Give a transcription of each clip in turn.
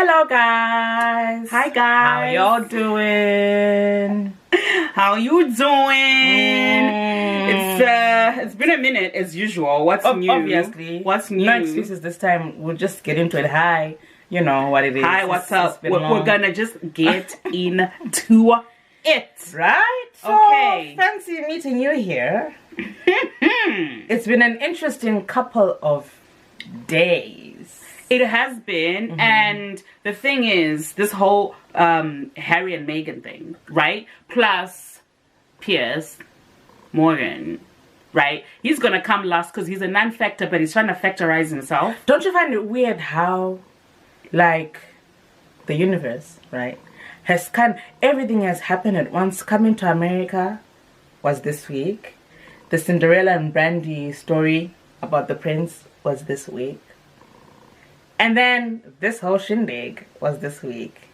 Hello guys. Hi guys. How y'all doing? How you doing? It's been a minute as usual. What's new? Obviously. What's new? No excuses this time. We'll just get into it. Hi. You know what it is. Hi, what's up? We're gonna just get into it. Right? So, Okay. fancy meeting you here. It's been an interesting couple of days. It has been, and the thing is, this whole Harry and Meghan thing, right? Plus Piers Morgan, right? He's gonna come last because he's a non-factor, but he's trying to factorize himself. Don't you find it weird how, like, the universe, right, has everything has happened at once. Coming to America was this week. The Cinderella and Brandy story about the prince was this week. And then this whole shindig was this week.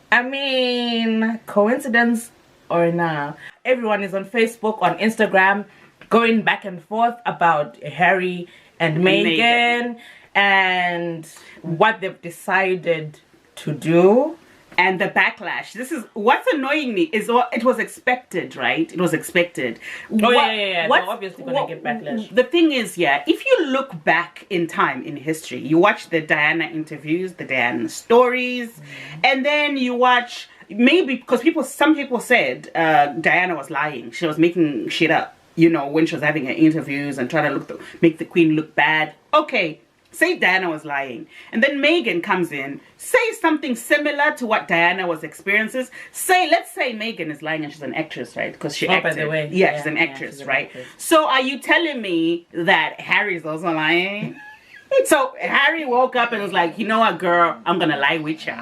I mean, coincidence or not? Everyone is on Facebook, on Instagram, going back and forth about Harry and Meghan and what they've decided to do. And the backlash. This is what's annoying me is it was expected, right? It was expected. Oh yeah. They're obviously gonna get backlash. The thing is, yeah, if you look back in time in history, you watch the Diana interviews, the Diana stories, and then you watch maybe because some people said Diana was lying. She was making shit up, you know, when she was having her interviews and trying to make the Queen look bad. Okay. Say Diana was lying. And then Meghan comes in, say something similar to what Diana was experiencing. Let's say Meghan is lying and she's an actress, right? Because she acted. By the way. Yeah, she's an actress, right? Actress. So are you telling me that Harry's also lying? So Harry woke up and was like, you know what, girl, I'm going to lie with you.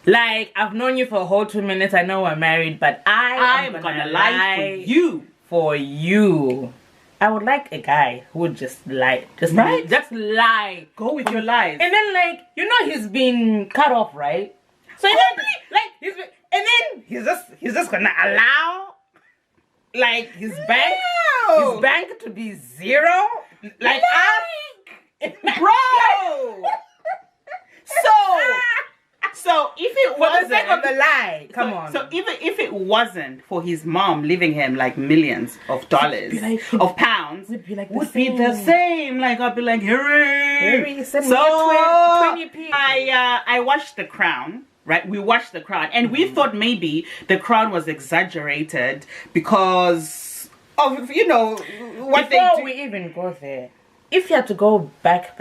Like, I've known you for a whole 2 minutes. I know we're married, but I'm going to lie for you. For you. I would like a guy who would just lie. Just lie. Go with your lies. And then, like, you know he's been cut off, right? So then, he's just gonna allow, like, his bank to be zero. Like us. Bro! So if it wasn't for the sake of the lie, come on. So even if it wasn't for his mom leaving him like millions of dollars, of pounds, would be the same. Like I'd be like, Harry, send me 20p. I watched The Crown. Right, we watched The Crown, and we thought maybe The Crown was exaggerated because of what they do. Before we even go there, if you had to go back.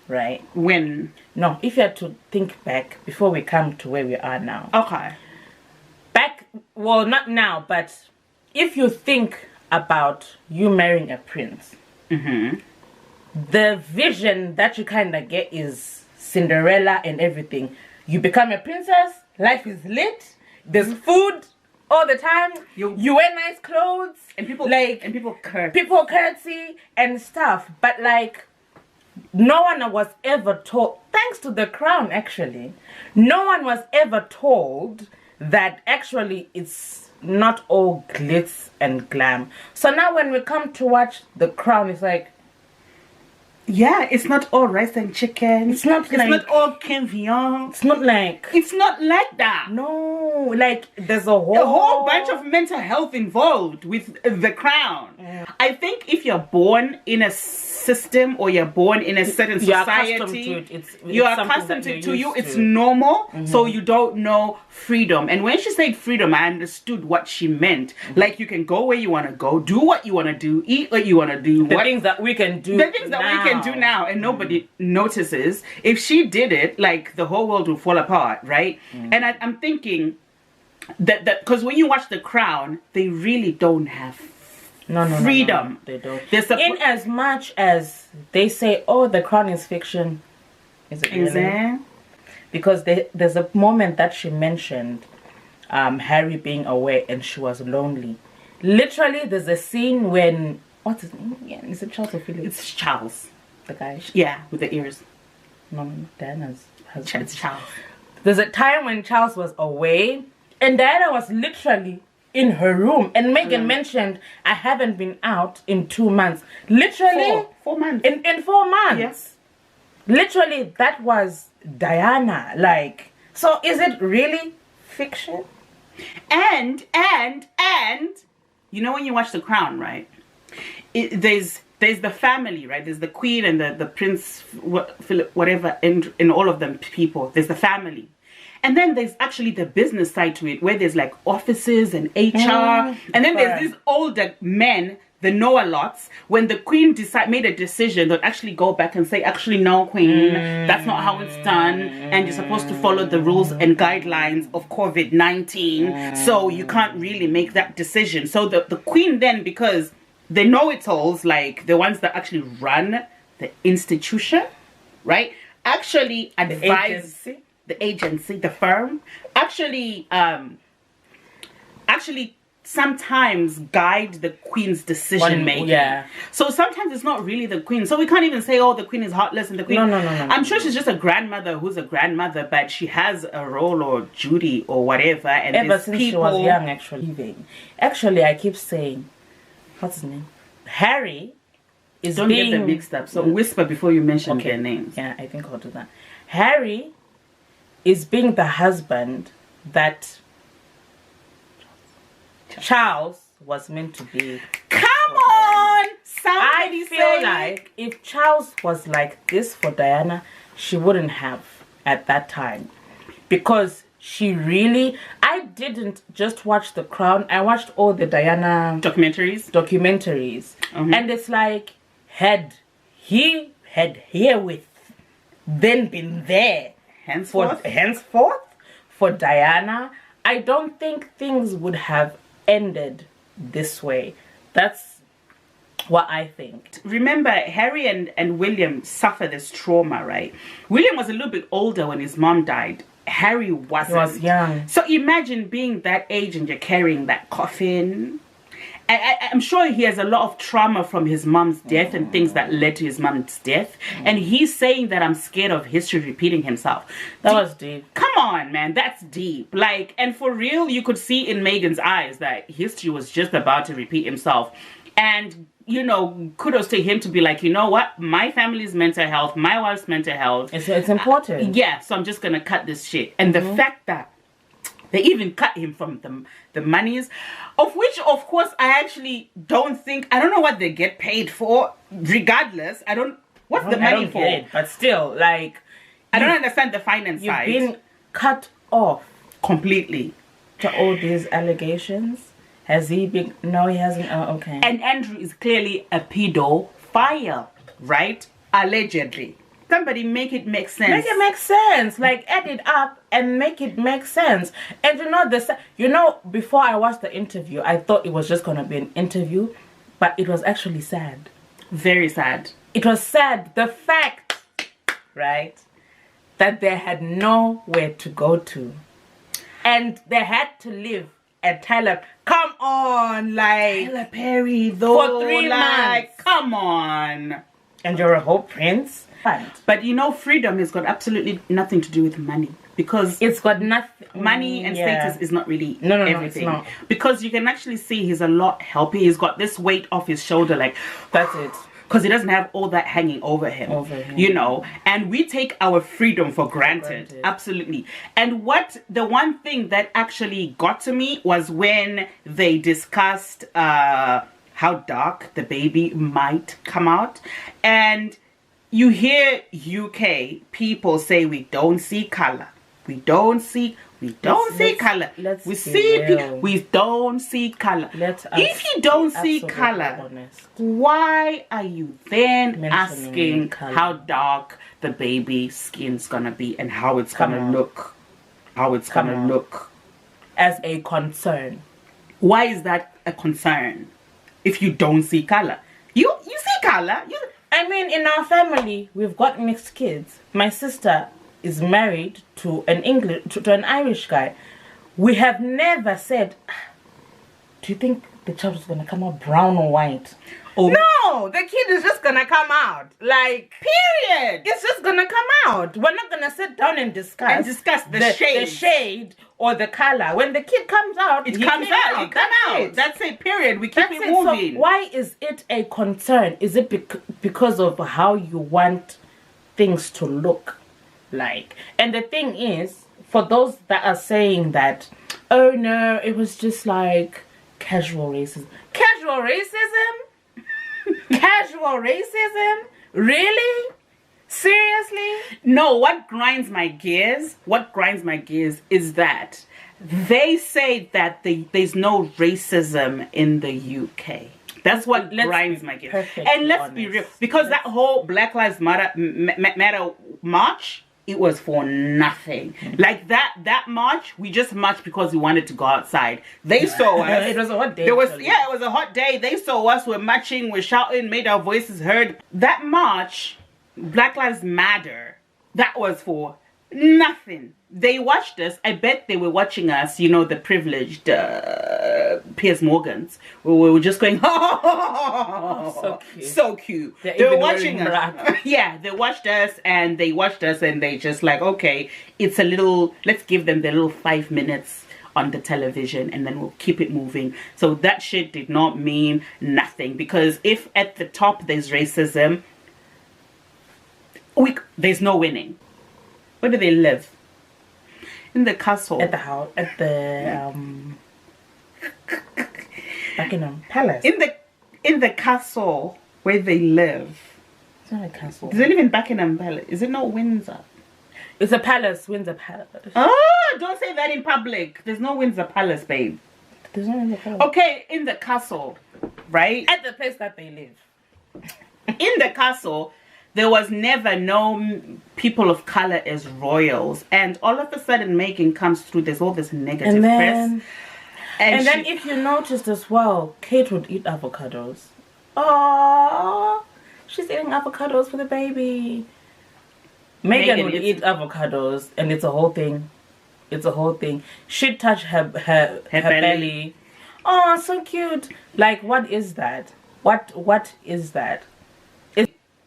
Right. When? No, if you had to think back before we come to where we are now. Okay. Well, not now, but if you think about you marrying a prince, the vision that you kind of get is Cinderella and everything. You become a princess, life is lit, there's food all the time, you wear nice clothes, and people curtsy and stuff, but like, no one was ever told, thanks to The Crown actually, no one was ever told that actually it's not all glitz and glam. So now when we come to watch The Crown, it's like, yeah, it's not all rice and chicken. It's not all caviar. It's not like that. No, like there's a whole bunch of mental health involved with The Crown. I think if you're born in a system or you're born in a certain society, you're accustomed to you. It's normal, so you don't know freedom. And when she said freedom, I understood what she meant. Like you can go where you want to go, do what you want to do, eat what you want to do. The things that we can do. The things that we can do now, and nobody notices. If she did it, like the whole world would fall apart, right? And I'm thinking that because when you watch The Crown, they really don't have freedom. No, they don't. In as much as they say, oh, The Crown is fiction, is it really? Because there's a moment that she mentioned Harry being away and she was lonely. Literally, there's a scene when, what's his name again? Is it Charles or Philip? It's Charles. The guy? Yeah, with the ears. No, Diana's husband. It's Charles. There's a time when Charles was away and Diana was literally in her room, and Meghan mentioned, I haven't been out in 2 months. Literally 4 months. In 4 months. Yes. Literally, that was Diana. Like, so is it really fiction? And you know when you watch The Crown, right? There's the family, right? There's the Queen and the Prince, Philip, whatever, and all of them people. There's the family. And then there's actually the business side to it, where there's like offices and HR. And then there's these older men, the know-a-lots. When the Queen made a decision, they'll actually go back and say, actually, no, Queen, that's not how it's done. And you're supposed to follow the rules and guidelines of COVID-19. So you can't really make that decision. So the Queen then, because they know-it-alls, like the ones that actually run the institution, right, actually advise... The agency, the firm, actually sometimes guide the Queen's decision making. Yeah. So sometimes it's not really the Queen. So we can't even say, oh, the Queen is heartless and the Queen. No. I'm sure she's just a grandmother who's a grandmother, but she has a role or duty or whatever. And ever since she was young, actually, I keep saying, what's his name? Harry is Don't get them mixed up. So whisper before you mention their names. Yeah, I think I'll do that. Harry is being the husband that Charles was meant to be. Come on! I feel like if Charles was like this for Diana, she wouldn't have at that time. Because she really... I didn't just watch The Crown. I watched all the Diana... Documentaries. And it's like, had he herewith then been there... Henceforth, for Diana, I don't think things would have ended this way. That's what I think. Remember, Harry and William suffer this trauma, right? William was a little bit older when his mom died. Harry wasn't. He was young. So imagine being that age and you're carrying that coffin. I'm sure he has a lot of trauma from his mom's death and things that led to his mom's death. And he's saying that I'm scared of history repeating himself. That was deep. Come on, man. That's deep. Like, and for real, you could see in Meghan's eyes that history was just about to repeat himself. And, you know, kudos to him to be like, you know what? My family's mental health, my wife's mental health. It's important. Yeah, so I'm just going to cut this shit. And the fact that they even cut him from the monies, of which, of course, I actually don't think... I don't know what they get paid for. Regardless, what's the money for? Get it, but still, like... I don't understand the finance side. You've been cut off. Completely. To all these allegations. Has he been... No, he hasn't. Oh, okay. And Andrew is clearly a pedophile, right? Allegedly. Somebody make it make sense. Make it make sense. Like, add it up and make it make sense. And you know, before I watched the interview, I thought it was just going to be an interview. But it was actually sad. Very sad. It was sad. The fact, right, that they had nowhere to go to. And they had to live at Tyler. Come on, like... Tyler Perry, though. For 3 months. Come on. And you're a whole prince. But you know, freedom has got absolutely nothing to do with money, because it's got nothing. Money and status is not really everything. No, it's not. Because you can actually see he's a lot healthier. He's got this weight off his shoulder, like that's it. Because he doesn't have all that hanging over him. You know, and we take our freedom for granted. Absolutely. And the one thing that actually got to me was when they discussed how dark the baby might come out, and you hear UK people say we don't see color. We don't see color. We don't see color. If you don't see color, why are you then asking how dark the baby's skin's gonna be and how it's gonna look? How it's gonna look as a concern. Why is that a concern? If you don't see color, you see color. I mean, in our family, we've got mixed kids. My sister is married to an Irish guy. We have never said, do you think the child is gonna come out brown or white? No, the kid is just gonna come out. Like, period. It's just gonna come out. We're not gonna sit down and discuss the shade or the color. When the kid comes out, it comes out. That's it, period. We keep it moving. So why is it a concern? Is it because of how you want things to look like. And the thing is, for those that are saying that, oh no, it was just like casual racism. Casual racism? Casual racism? Really? Seriously? No, what grinds my gears is that they say that there's no racism in the UK. That's what grinds my gears. And let's be real, because that whole Black Lives Matter march, it was for nothing. Like that march, we just marched because we wanted to go outside. They saw us. It was a hot day. It was a hot day. They saw us. We're marching. We're shouting. Made our voices heard. That march, Black Lives Matter, that was for nothing. They watched us. I bet they were watching us. You know, the privileged Piers Morgans. We were just going, oh, so cute. So cute. They were watching us. Yeah, they watched us and they just like, okay, it's a little, let's give them the little 5 minutes on the television and then we'll keep it moving. So that shit did not mean nothing, because if at the top there's racism, there's no winning. Where do they live? In the castle. At the house. At the Buckingham Palace. In the castle where they live. It's not a castle. Do they live in Buckingham Palace? Is it not Windsor? It's a palace, Windsor Palace. Oh, don't say that in public. There's no Windsor Palace, babe. There's no Windsor Palace. Okay, in the castle, right? At the place that they live. In the castle, there was never no people of color as royals, and all of a sudden Meghan comes through. There's all this negative press, and then if you noticed as well, Kate would eat avocados. Oh, she's eating avocados for the baby. Meghan would eat avocados, and it's a whole thing. It's a whole thing. She'd touch her belly. Oh, so cute. Like, what is that? What is that?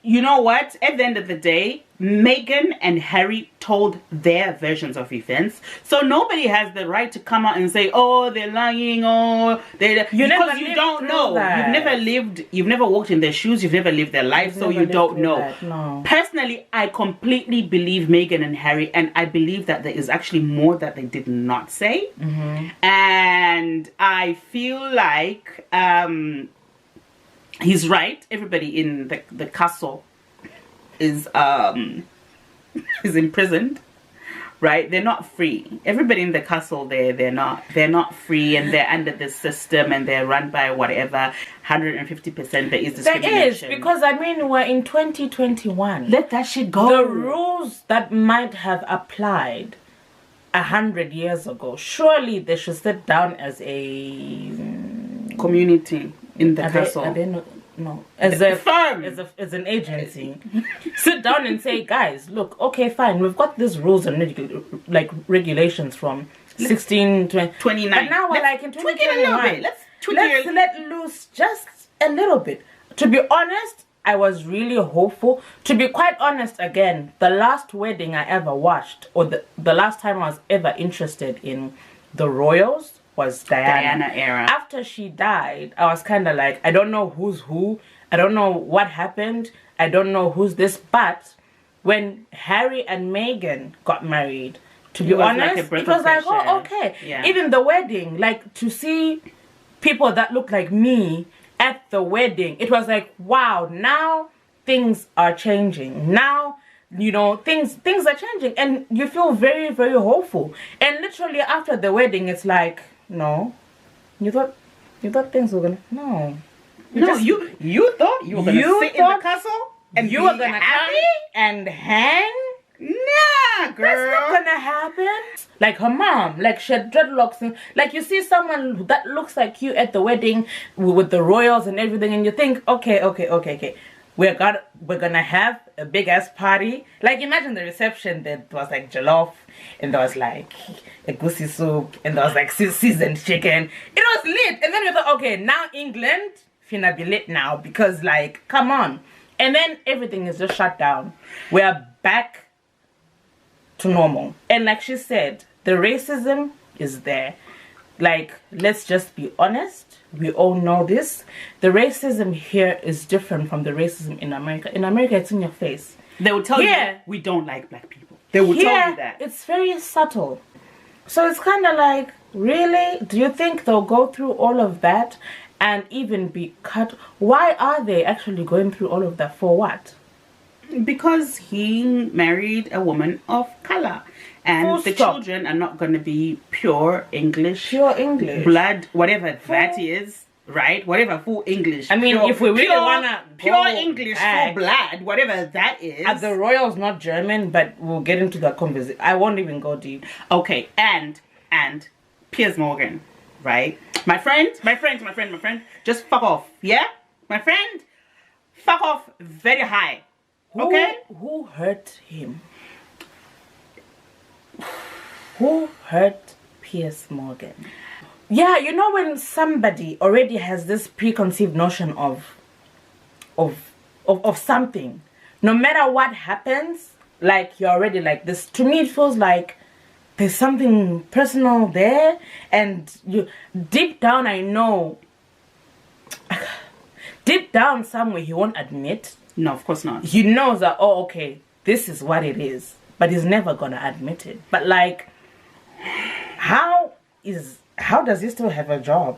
You know what? At the end of the day, Meghan and Harry told their versions of events. So nobody has the right to come out and say, oh, they're lying, or because you don't know. You've never walked in their shoes, you've never lived their life, so you don't know. No. Personally, I completely believe Meghan and Harry, and I believe that there is actually more that they did not say. And I feel like he's right. Everybody in the castle is imprisoned, right? They're not free. Everybody in the castle, they're not free, and they're under the system, and they're run by whatever 150%. There is discrimination. There is, because I mean, we're in 2021. Let that shit go. The rules that might have applied 100 years ago, surely they should sit down as a community in the castle. As a firm, as an agency, sit down and say, guys, look, okay, fine, we've got these rules and regulations from 29. But now we're like in 2021. Let's let loose just a little bit. To be honest, I was really hopeful. To be quite honest, again, the last wedding I ever watched, or the last time I was ever interested in the royals, was Diana era. After she died, I was kind of like, I don't know who's who. I don't know what happened. I don't know who's this. But when Harry and Meghan got married, to be honest, it was like, oh, okay. Yeah. Even the wedding, like, to see people that look like me at the wedding, it was like, wow, now things are changing. Now, you know, things are changing, and you feel very, very hopeful. And literally after the wedding, it's like, no, you thought things were gonna, no, you thought you were gonna sit in the castle and you were gonna come and hang. Nah, girl, that's not gonna happen. Like her mom, like she had dreadlocks, and like you see someone that looks like you at the wedding with the royals and everything, and you think, okay, we're gonna have a big ass party. Like, imagine the reception. That was like jollof, and there was like a goosey soup, and there was like seasoned chicken. It was lit. And then we thought, okay, now England finna be lit now, because like, come on. And then everything is just shut down. We're back to normal. And like she said, the racism is there. Like, let's just be honest. We all know this. The racism here is different from the racism in America. In America, it's in your face. They will tell you, we don't like black people. They will tell you that. It's very subtle. So it's kind of like, really? Do you think they'll go through all of that and even be cut? Why are they actually going through all of that? For what? Because he married a woman of color. And the children are not going to be pure English. Pure English. Blood, whatever that is, right? Whatever full English. I mean, if we really want to pure English, full blood, whatever that is. Are the royals not German? But we'll get into that conversation. I won't even go deep. Okay, and Piers Morgan, right? My friend, just fuck off, yeah? My friend, fuck off very high, okay? Who hurt him? Who hurt Piers Morgan? Yeah, you know when somebody already has this preconceived notion of something, no matter what happens, like you're already like this. To me, it feels like there's something personal there, and you deep down, I know, deep down somewhere he won't admit. No, of course not. He knows that, oh, okay, this is what it is, but he's never gonna admit it. But like, how does he still have a job?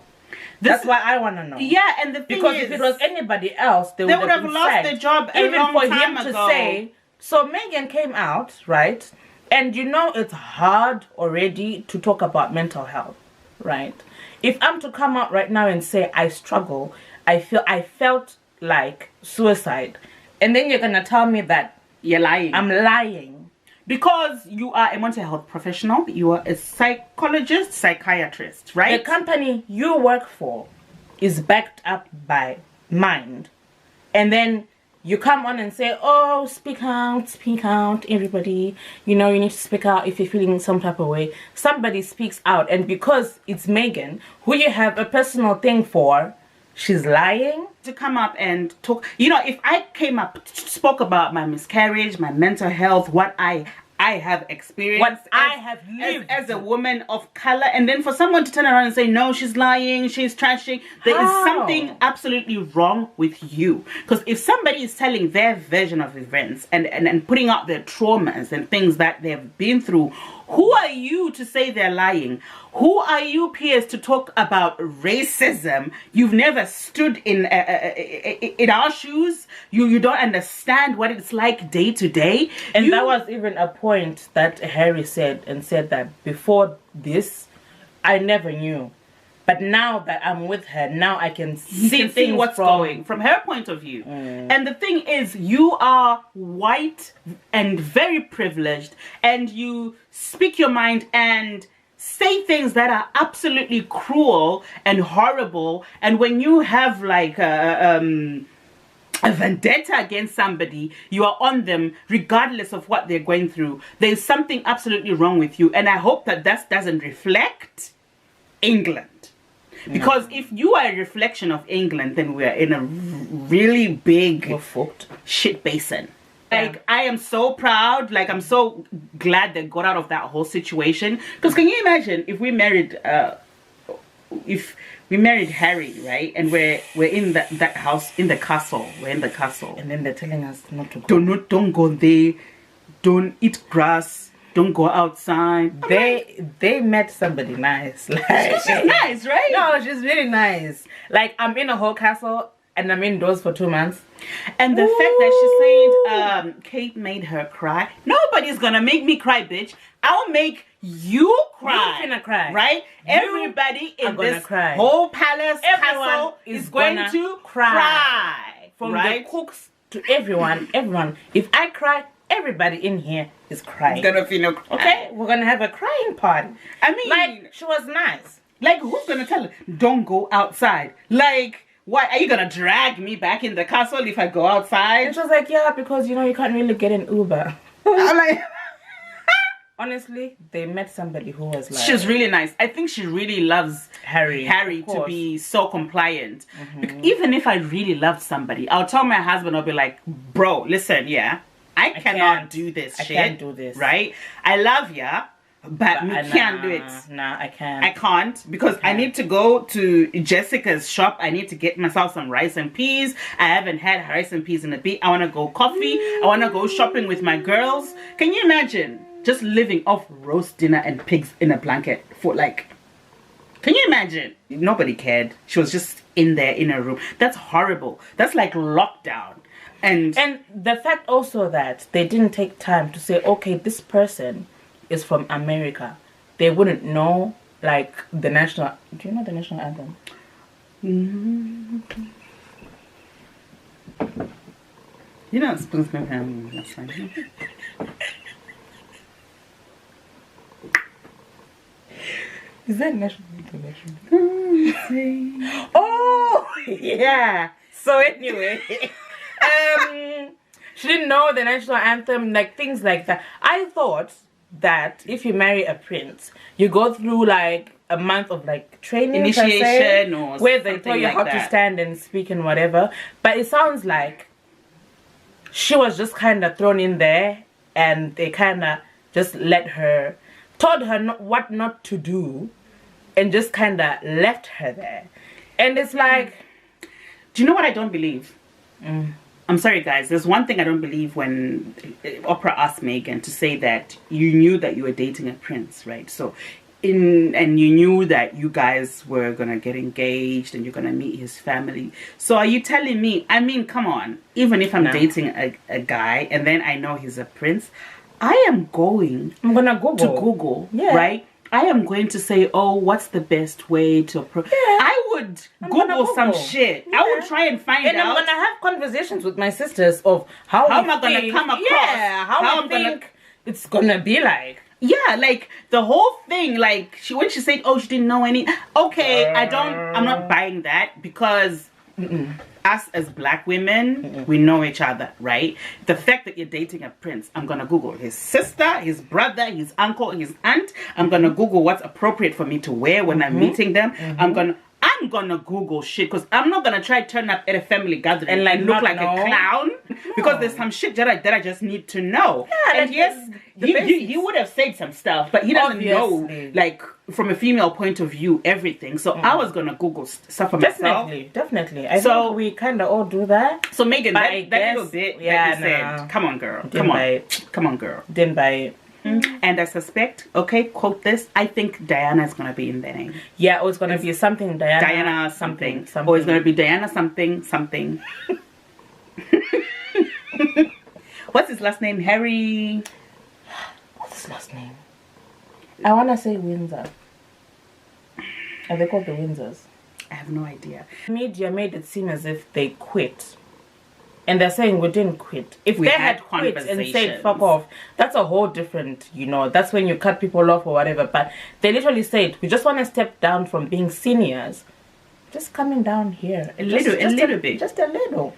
That's why I want to know. Yeah, and the thing because is, if it was anybody else, they would have lost their job a even long for time him ago. To say. So Meghan came out, right? And you know it's hard already to talk about mental health, right? If I'm to come out right now and say I struggle, I felt like suicide, and then you're gonna tell me that you're lying. I'm lying. Because you are a mental health professional, you are a psychologist, psychiatrist, right? The company you work for is backed up by Mind. And then you come on and say, oh, speak out, everybody. You know, you need to speak out if you're feeling some type of way. Somebody speaks out. And because it's Meghan, who you have a personal thing for, she's lying. To come up and talk, you know, if I came up, spoke about my miscarriage, my mental health, what I have experienced, what I have lived as a woman of color, and then for someone to turn around and say, no, she's lying, she's trashing, there is something absolutely wrong with you. Because if somebody is telling their version of events and putting out their traumas and things that they've been through, who are you to say they're lying? Who are you, Piers, to talk about racism? You've never stood in our shoes. You don't understand what it's like day to day. And that was even a point that Harry said that before this, I never knew. But now that I'm with her, now I can see what's going from her point of view. And the thing is, you are white and very privileged, and you speak your mind and say things that are absolutely cruel and horrible. And when you have like a vendetta against somebody, you are on them regardless of what they're going through. There's something absolutely wrong with you, and I hope that doesn't reflect England. Because if you are a reflection of England, then we are in a really big shit basin. Like, I am so proud. Like, I'm so glad they got out of that whole situation. Because can you imagine if we married Harry, right? And we're in that house, in the castle. We're in the castle. And then they're telling us not to go. Don't go there. Don't eat grass. Don't go outside. They met somebody nice. Like, she's nice, right? No, she's really nice. Like, I'm in a whole castle and I'm indoors for 2 months. And the fact that she said Kate made her cry. Nobody's gonna make me cry, bitch. I'll make you cry. You're gonna cry. Right? Everybody in this whole palace castle is going to cry. From the cooks to everyone. If I cry, everybody in here is crying. It's gonna feel cry. Okay, we're gonna have a crying party. I mean, like, she was nice. Like, who's gonna tell her, don't go outside? Like, why are you gonna drag me back in the castle if I go outside? And she was like, yeah, because you know you can't really get an Uber. I'm like, honestly, they met somebody who was like, she's really nice. I think she really loves Harry to be so compliant. Even if I really loved somebody, I'll tell my husband, I'll be like, bro, listen, yeah, I cannot do this shit. I can't do this. Right? I love ya, but I can't do it. Nah, I can't. I can't because I need to go to Jessica's shop. I need to get myself some rice and peas. I haven't had rice and peas in a bit. I want to go coffee. I want to go shopping with my girls. Can you imagine just living off roast dinner and pigs in a blanket for like... Can you imagine? Nobody cared. She was just in there in a room. That's horrible. That's like lockdown. And the fact also that they didn't take time to say, okay, this person is from America. They wouldn't know like the national... Do you know the national anthem? You know, spoons my family. That's fine. Is that national anthem? Oh, yeah. So anyway, she didn't know the national anthem, like things like that. I thought that if you marry a prince, you go through like a month of like training, initiation, or where they tell you like how that. to stand and speak and whatever. But it sounds like she was just kind of thrown in there, and they kind of just let her, told her what not to do, and just kind of left her there. And it's like, do you know what I don't believe? I'm sorry, guys. There's one thing I don't believe when Oprah asked Meghan to say that you knew that you were dating a prince, right? So, and you knew that you guys were gonna get engaged and you're gonna meet his family. So are you telling me? I mean, come on. Even if I'm dating a guy and then I know he's a prince, I'm gonna Google, right? I am going to say, oh, what's the best way to approach? Yeah. I would Google some shit. Yeah. I would try and find out. And I'm going to have conversations with my sisters of how am I going to come across? Yeah, how I think it's going to be like. Yeah, like the whole thing, like when she said, oh, she didn't know any. Okay, I'm not buying that because us as black women, we know each other, right? The fact that you're dating a prince, I'm gonna Google his sister, his brother, his uncle, his aunt. I'm gonna Google what's appropriate for me to wear when I'm meeting them. I'm gonna Google shit because I'm not gonna try to turn up at a family gathering and like look like a clown because there's some shit that I just need to know. Yeah, and yes, he would have said some stuff, but he doesn't know, like from a female point of view, everything. So I was gonna Google stuff for myself. Definitely. I think we kind of all do that. So Meghan, that little bit that you said, come on, girl, come on, girl, didn't buy it. And I suspect, okay, quote this, I think Diana is going to be in the name. Yeah, it was going to be something Diana something. Or it's going to be Diana something. What's his last name? Harry? What's his last name? I want to say Windsor. Are they called the Windsors? I have no idea. Media made it seem as if they quit. And they're saying we didn't quit. If they had quit and said fuck off, that's a whole different, that's when you cut people off or whatever. But they literally said, we just want to step down from being seniors. Just coming down here. A little bit. Just a little.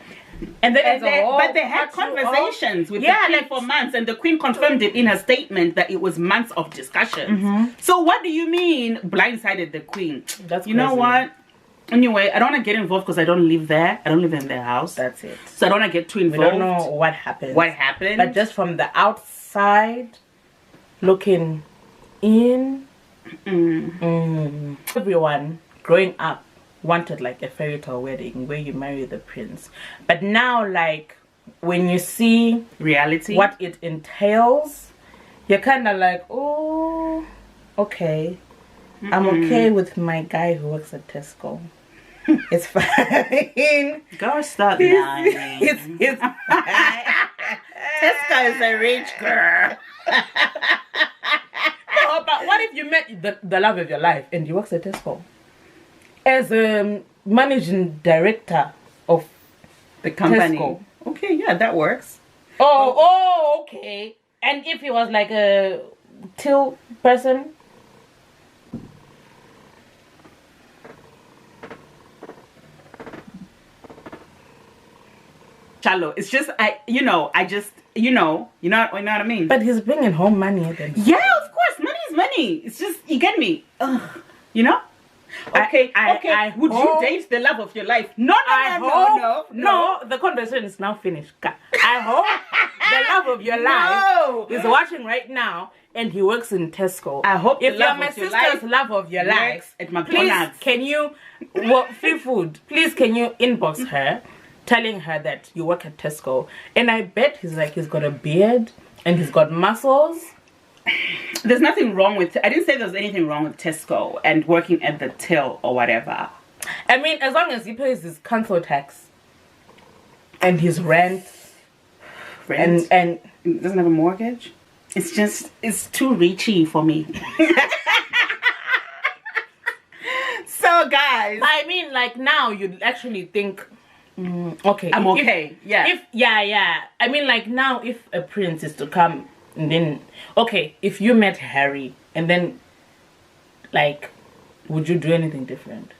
And then but they had conversations with the Queen for months, and the Queen confirmed it in her statement that it was months of discussions. So what do you mean blindsided the Queen? That's crazy. You know what? Anyway, I don't want to get involved because I don't live there. I don't live in their house. That's it. So I don't want to get too involved. We don't know what happened. But just from the outside, looking in, everyone growing up wanted like a fairy tale wedding where you marry the prince. But now, like, when you see reality, what it entails, you're kind of like, oh, okay. I'm okay with my guy who works at Tesco. It's fine. Girl, stop lying. It's Tesco is a rich girl. No, but what if you met the love of your life and he works at Tesco as a managing director of the company? Tesco. Okay, yeah, that works. Oh, okay. And if he was like a till person? Shallow. It's just you know what I mean. But he's bringing home money then. Yeah, of course, money is money. It's just, you get me. You know. Okay. Would you date the love of your life? No. The conversation is now finished. I hope the love of your life No. is watching right now, and he works in Tesco. I hope if the you're love my of your sister's life love of your works life, at please McDonald's. can you free food? Please can you inbox her, telling her that you work at Tesco? And I bet he's got a beard and he's got muscles. There's nothing wrong with. I didn't say there's anything wrong with Tesco and working at the till or whatever. I mean, as long as he pays his council tax and his rent. And it doesn't have a mortgage. It's too reachy for me. So guys, I mean, like now you'd actually think, okay, I'm okay. Yeah. I mean, like now if a prince is to come and then, okay, if you met Harry and then, like, would you do anything different?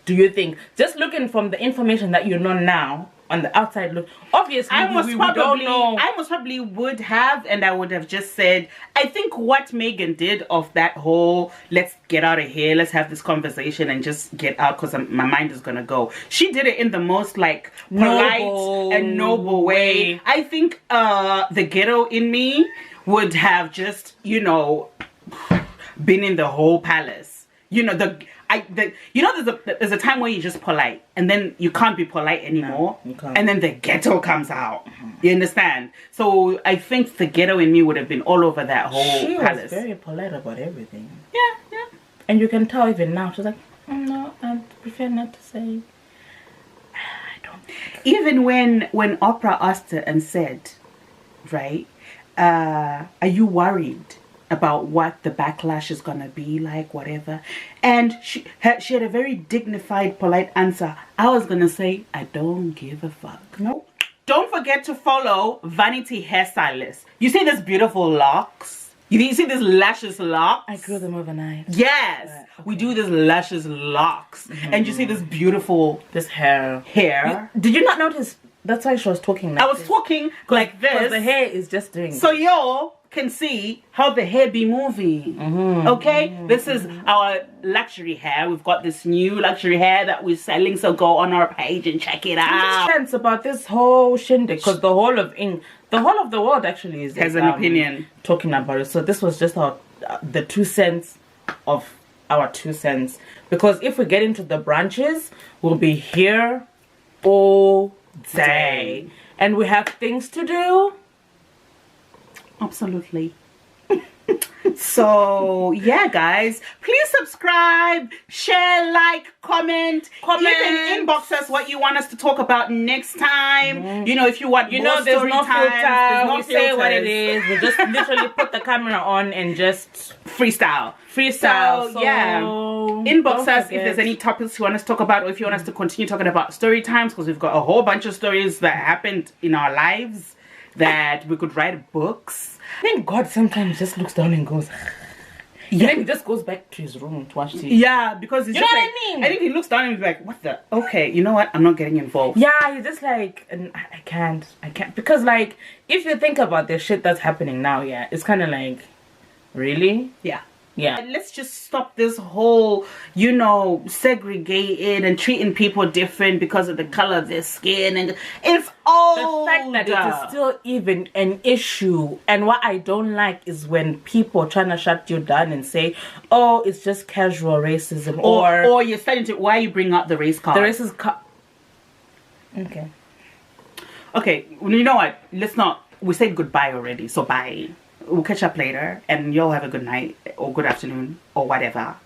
Do you think, just looking from the information that you know now, on the outside look, obviously I don't know. most probably would have, and I would have just said, I think what Meghan did of that whole, let's get out of here, let's have this conversation and just get out because my mind is gonna go. She did it in the most like polite and noble way. I think the ghetto in me would have just, you know, been in the whole palace. You know, there's a time where you're just polite and then you can't be polite anymore. No, you can't. And then the ghetto comes out. You understand? So I think the ghetto in me would have been all over that whole palace. She was very polite about everything. Yeah. And you can tell even now, she's like, no, I prefer not to say. I don't. Even when Oprah asked her and said, right, are you worried about what the backlash is gonna be like, whatever? And she had a very dignified, polite answer. I was gonna say, I don't give a fuck. No. Don't forget to follow Vanity Hairstylist. You see this beautiful locks? You see this luscious locks? I grew them overnight. Yes, okay. We do this luscious locks, and you see this beautiful hair. Did you not notice? That's why she was talking like I was talking like this. Because the hair is just doing. So y'all can see how the hair be moving. Okay, this is our luxury hair. We've got this new luxury hair that we're selling, so go on our page and check it out. Sense about this whole shindig, because the whole of the world actually has an opinion talking about it. So this was just the 2 cents of our 2 cents, because if we get into the branches, we'll be here all day and we have things to do. Absolutely. So yeah, guys, please subscribe, share, like, comment, even inbox us what you want us to talk about next time. You know, if you want, there's no filter. We say what it is. We just literally put the camera on and just freestyle. So yeah, inbox us if there's any topics you want us to talk about, or if you want us to continue talking about story times, because we've got a whole bunch of stories that happened in our lives that we could write books. I think God sometimes just looks down and goes, and then he just goes back to his room to watch TV. Yeah, because he's you know just what like, I mean? I think he looks down and he's like, what the? Okay, you know what? I'm not getting involved. Yeah, he's just like, I can't. Because like, if you think about the shit that's happening now, yeah, it's kind of like, really? Yeah. Yeah. Let's just stop this whole, you know, segregated and treating people different because of the color of their skin. And it's all the fact that it is still even an issue. And what I don't like is when people are trying to shut you down and say, oh, it's just casual racism. Or you're starting to, why you bring up the race card? The racist card. Okay. Okay, you know what? Let's not, we said goodbye already, so bye. We'll catch up later, and y'all have a good night or good afternoon or whatever.